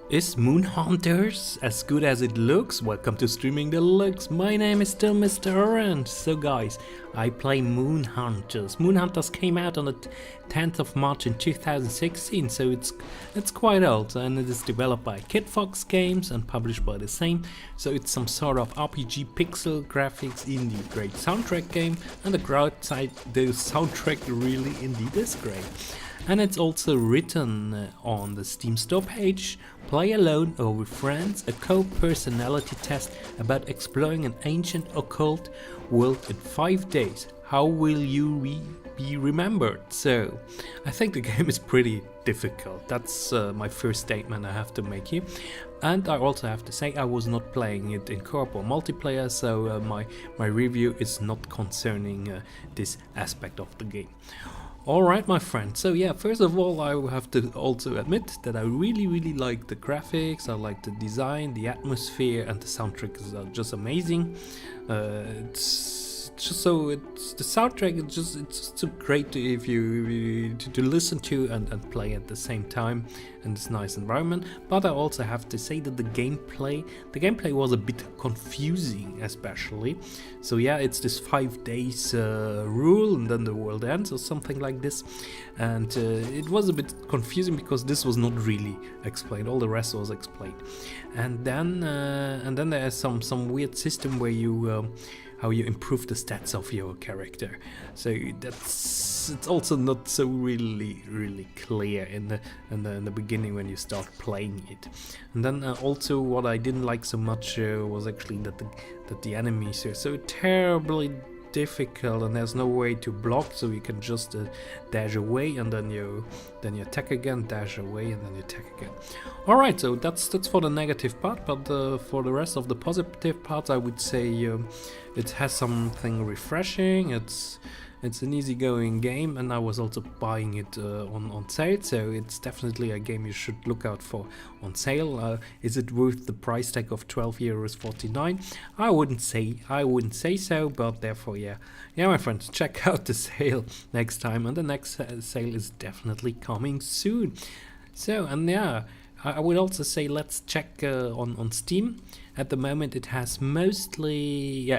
Is Moon Hunters as good as it looks? Welcome to Streaming Deluxe. My name is still Mr. Orange. So guys, I play Moon Hunters. Moon Hunters came out on the 10th of March in 2016, so it's quite old, and it is developed by Kid Fox Games and published by the same. So it's some sort of RPG pixel graphics indie, great soundtrack game, and the soundtrack really indeed is great. And it's also written on the Steam store page. Play alone or with friends, a co-personality test about exploring an ancient occult world in 5 days. How will you be remembered? So, I think the game is pretty difficult. That's my first statement I have to make here. And I also have to say I was not playing it in co-op or multiplayer, so my review is not concerning this aspect of the game. Alright my friend, so yeah, first of all I have to also admit that I really like the graphics, I like the design, the atmosphere, and the soundtrack is just amazing. The soundtrack is just so great to listen to and play at the same time in this nice environment. But I also have to say that the gameplay was a bit confusing, especially. So yeah, it's this 5 days rule and then the world ends or something like this, and it was a bit confusing because this was not really explained. All the rest was explained, and then there is some weird system where you how you improve the stats of your character. So it's also not so really clear in the beginning when you start playing it. And then also what I didn't like so much was actually that the enemies are so terribly difficult, and there's no way to block, so you can just dash away and then you attack again, dash away and then you attack again. Alright, so that's for the negative part, but for the rest of the positive parts I would say it has something refreshing. It's an easygoing game, and I was also buying it on sale, so it's definitely a game you should look out for on sale. Is it worth the price tag of €12.49? I wouldn't say so, but therefore yeah my friends, check out the sale next time, and the next sale is definitely coming soon. So, and yeah, I would also say let's check on Steam. At the moment it had mostly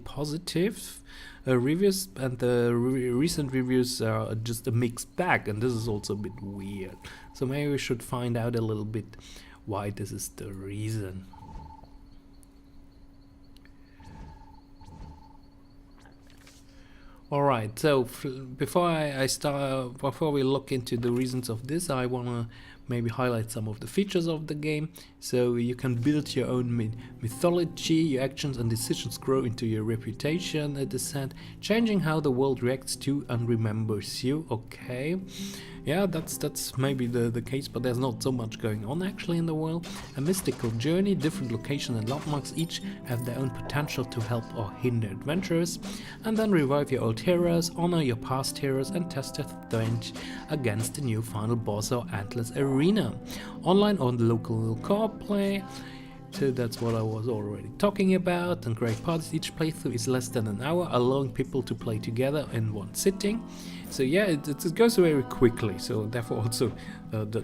positive reviews, and the recent reviews are just a mixed bag, and this is also a bit weird. So maybe we should find out a little bit why this is the reason. Alright, so before we look into the reasons of this, I wanna maybe highlight some of the features of the game. So you can build your own mythology, your actions and decisions grow into your reputation, it is said, changing how the world reacts to and remembers you. Okay, yeah, that's maybe the case, but there's not so much going on actually in the world. A mystical journey, different locations and landmarks each have their own potential to help or hinder adventurers. And then revive your old heroes, honor your past heroes, and test your strength against the new final boss or endless arena. Online or the local co-op play. So that's what I was already talking about, and great parties. Each playthrough is less than an hour, allowing people to play together in one sitting. So yeah, it goes very quickly, so therefore also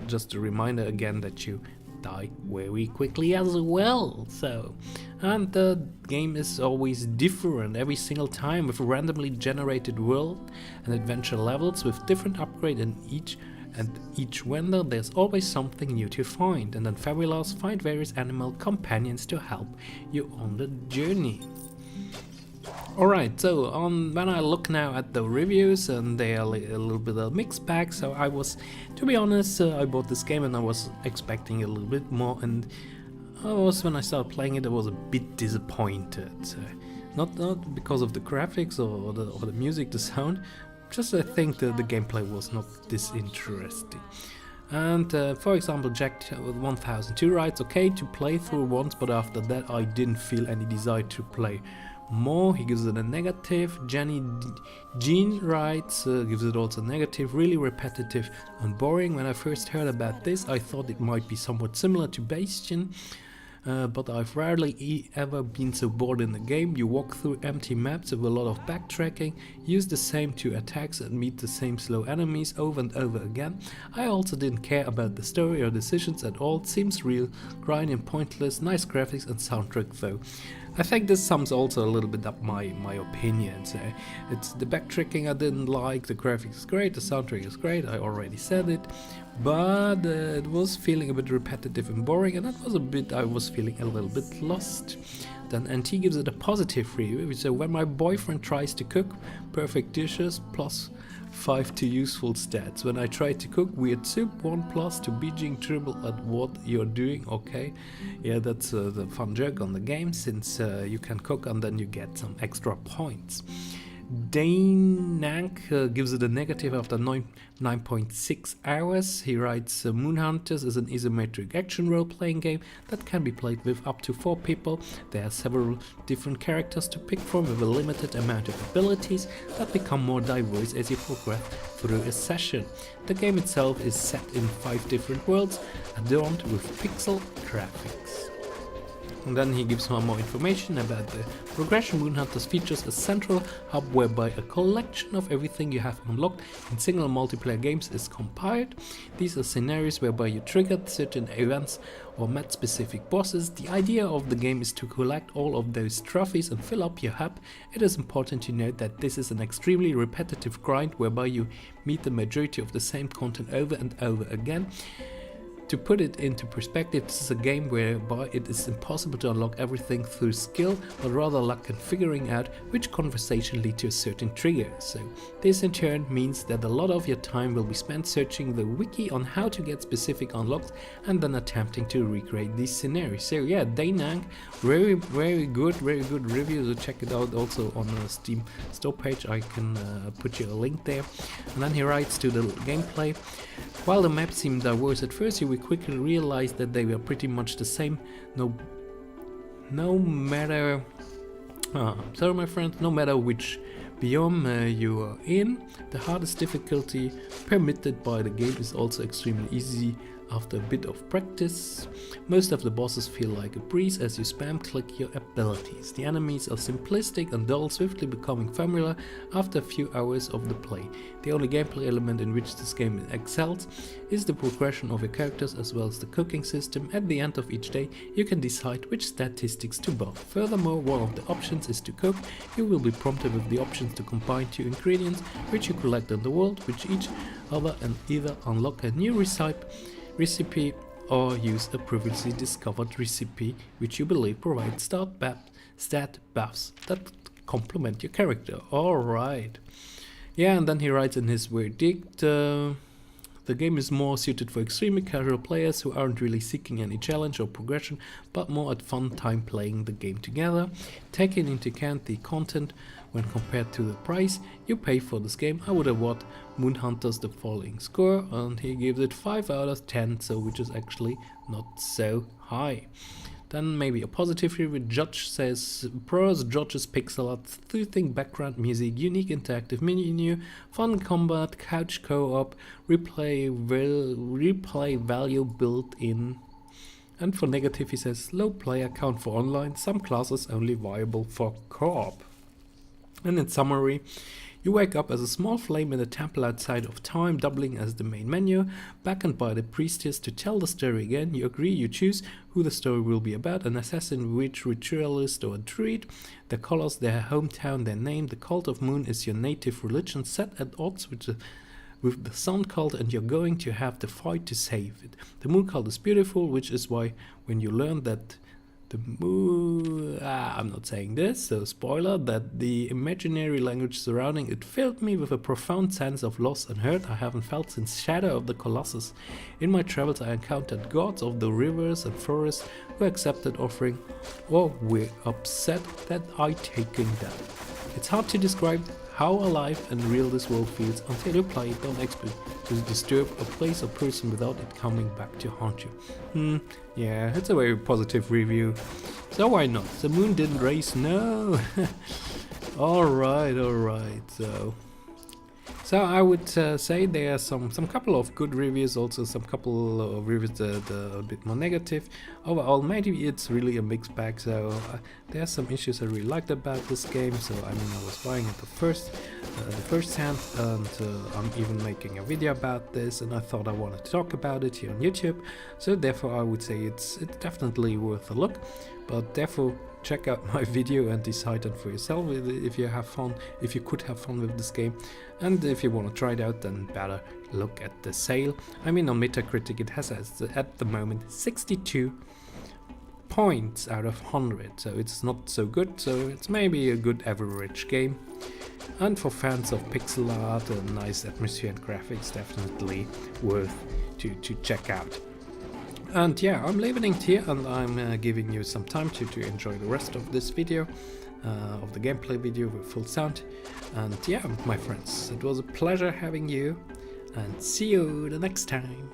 just a reminder again that you die very quickly as well. So, and the game is always different every single time, with a randomly generated world and adventure levels with different upgrades in each vendor. There's always something new to find, and then fabulous find various animal companions to help you on the journey. Alright, so when I look now at the reviews, and they are a little bit of a mixed bag, so I was, to be honest, I bought this game and I was expecting a little bit more, and when I started playing it I was a bit disappointed. Not because of the graphics or the music, the sound, just I think the gameplay was not this interesting. And for example, Jack 1002 writes, okay to play through once, but after that I didn't feel any desire to play more. He gives it a negative. Jean writes, gives it also negative, really repetitive and boring. When I first heard about this I thought it might be somewhat similar to Bastion. but I've rarely ever been so bored in a game. You walk through empty maps with a lot of backtracking, use the same 2 attacks and meet the same slow enemies over and over again. I also didn't care about the story or decisions at all. It seems real, grinding and pointless, nice graphics and soundtrack though. I think this sums also a little bit up my opinion. So it's the backtracking I didn't like, the graphics is great, the soundtrack is great, I already said it, but it was feeling a bit repetitive and boring, and that was a bit, I was feeling a little bit lost. Then NT gives it a positive review, so when my boyfriend tries to cook perfect dishes, plus 5 to useful stats. When I try to cook weird soup, 1+ to being triple at what you're doing. Okay, yeah, that's the fun joke on the game, since you can cook and then you get some extra points. Dane Nank gives it a negative after 9.6 hours. He writes, Moon Hunters is an isometric action role-playing game that can be played with up to 4 people. There are several different characters to pick from with a limited amount of abilities that become more diverse as you progress through a session. The game itself is set in 5 different worlds, adorned with pixel graphics. And then he gives some more information about the progression. Moon Hunters features a central hub whereby a collection of everything you have unlocked in single multiplayer games is compiled. These are scenarios whereby you triggered certain events or met specific bosses. The idea of the game is to collect all of those trophies and fill up your hub. It is important to note that this is an extremely repetitive grind whereby you meet the majority of the same content over and over again. To put it into perspective, this is a game whereby it is impossible to unlock everything through skill, but rather luck in figuring out which conversation lead to a certain trigger. So this in turn means that a lot of your time will be spent searching the wiki on how to get specific unlocks and then attempting to recreate these scenarios. So yeah, Dainang, very good review, so check it out also on the Steam store page. I can put you a link there. And then he writes to the gameplay. While the map seemed diverse at first, you will quickly realize that they were pretty much the same. No matter which biome you are in, the hardest difficulty permitted by the game is also extremely easy after a bit of practice. Most of the bosses feel like a breeze as you spam click your abilities. The enemies are simplistic and dull, swiftly becoming familiar after a few hours of the play. The only gameplay element in which this game excels is the progression of your characters as well as the cooking system. At the end of each day you can decide which statistics to buff. Furthermore, one of the options is to cook. You will be prompted with the options to combine 2 ingredients which you collect in the world, which each other and either unlock a new recipe or use a previously discovered recipe which you believe provides stat buffs that complement your character. Alright. Yeah, and then he writes in his verdict, the game is more suited for extremely casual players who aren't really seeking any challenge or progression, but more at fun time playing the game together. Taking into account the content when compared to the price you pay for this game, I would award Moon Hunters the following score, and he gives it 5 out of 10, so which is actually not so high. Then maybe a positive review. Judge says, Pros judges pixel art, soothing background music, unique interactive menu, fun combat, couch co-op, replay value built in. And for negative he says, low player count for online, some classes only viable for co-op. And in summary, you wake up as a small flame in a temple outside of time, doubling as the main menu, beckoned by the priestess to tell the story again. You agree, you choose who the story will be about, an assassin, witch, ritualist or a druid. The colors, their hometown, their name. The cult of Moon is your native religion, set at odds with the Sun cult, and you're going to have to fight to save it. The Moon cult is beautiful, which is why when you learn that the moon, I'm not saying this, so spoiler, that the imaginary language surrounding it filled me with a profound sense of loss and hurt I haven't felt since Shadow of the Colossus. In my travels I encountered gods of the rivers and forests who accepted offering or were upset that I'd taken them. It's hard to describe how alive and real this world feels until you play it. Don't expect to disturb a place or person without it coming back to haunt you. Yeah, it's a very positive review. So why not? The moon didn't race, no. Alright, so So I would say there are some couple of good reviews, also some couple of reviews that are a bit more negative. Overall, maybe it's really a mixed bag. So there are some issues I really liked about this game. So I mean, I was buying it the first hand, and I'm even making a video about this, and I thought I wanted to talk about it here on YouTube. So therefore, I would say it's definitely worth a look. But therefore, check out my video and decide on for yourself if you have fun, if you could have fun with this game. And if you want to try it out, then better look at the sale. I mean, on Metacritic it has at the moment 62 points out of 100, so it's not so good, so it's maybe a good average game. And for fans of pixel art and nice atmosphere and graphics, definitely worth to check out. And yeah, I'm leaving it here, and I'm giving you some time to enjoy the rest of this video, of the gameplay video with full sound. And yeah, my friends, it was a pleasure having you, and see you the next time.